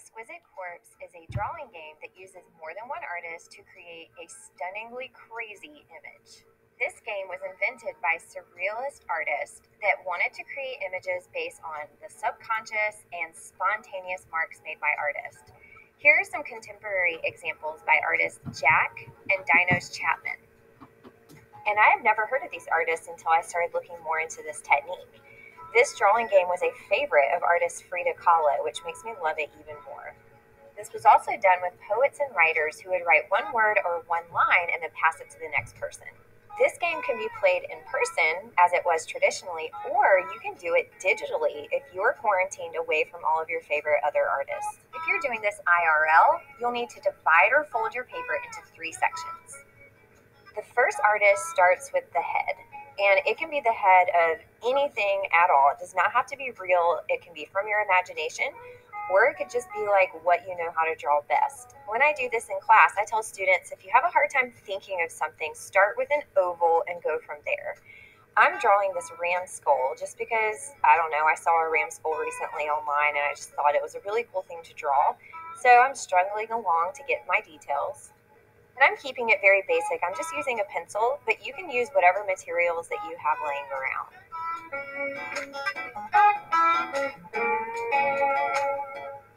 Exquisite Corpse is a drawing game that uses more than one artist to create a stunningly crazy image. This game was invented by surrealist artists that wanted to create images based on the subconscious and spontaneous marks made by artists. Here are some contemporary examples by artists Jack and Dinos Chapman. And I have never heard of these artists until I started looking more into this technique. This drawing game was a favorite of artist Frida Kahlo, which makes me love it even more. This was also done with poets and writers who would write one word or one line and then pass it to the next person. This game can be played in person, as it was traditionally, or you can do it digitally if you are quarantined away from all of your favorite other artists. If you're doing this IRL, you'll need to divide or fold your paper into 3 sections. The first artist starts with the head, and it can be the head of anything at all. It does not have to be real. It can be from your imagination, or it could just be like what you know how to draw best. When I do this in class, I tell students, if you have a hard time thinking of something, start with an oval and go from there. I'm drawing this ram skull just because, I don't know, I saw a ram skull recently online and I just thought it was a really cool thing to draw. So I'm struggling along to get my details. And I'm keeping it very basic. I'm just using a pencil, but you can use whatever materials that you have laying around.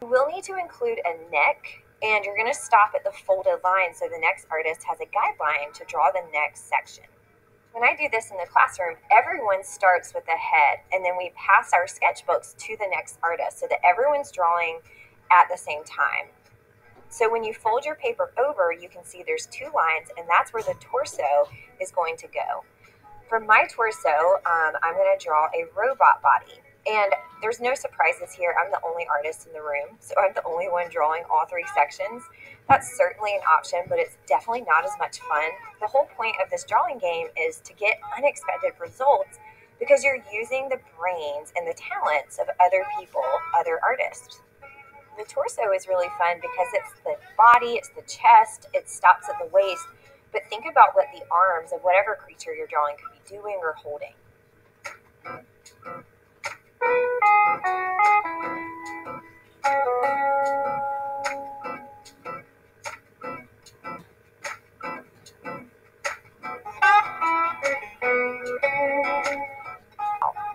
You will need to include a neck, and you're going to stop at the folded line so the next artist has a guideline to draw the next section. When I do this in the classroom, everyone starts with the head, and then we pass our sketchbooks to the next artist so that everyone's drawing at the same time. So when you fold your paper over, you can see there's 2 lines, and that's where the torso is going to go. For my torso, I'm going to draw a robot body. And there's no surprises here. I'm the only artist in the room, so I'm the only one drawing all 3 sections. That's certainly an option, but it's definitely not as much fun. The whole point of this drawing game is to get unexpected results because you're using the brains and the talents of other people, other artists. The torso is really fun because it's the body, it's the chest, it stops at the waist, but think about what the arms of whatever creature you're drawing could be doing or holding.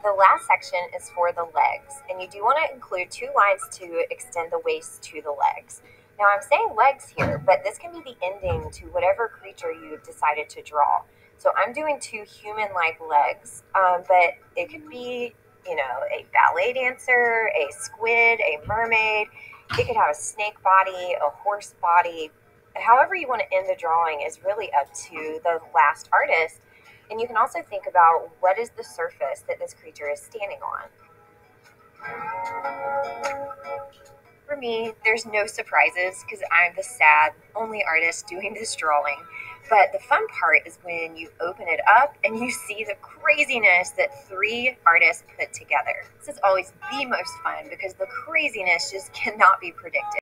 The last section is for the legs, and you do want to include 2 lines to extend the waist to the legs. Now I'm saying legs here, but this can be the ending to whatever creature you've decided to draw. So I'm doing 2 human-like legs, but it could be, a ballet dancer, a squid, a mermaid. It could have a snake body, a horse body. However you want to end the drawing is really up to the last artist. And you can also think about what is the surface that this creature is standing on. For me, there's no surprises because I'm the sad only artist doing this drawing. But the fun part is when you open it up and you see the craziness that 3 artists put together. This is always the most fun because the craziness just cannot be predicted.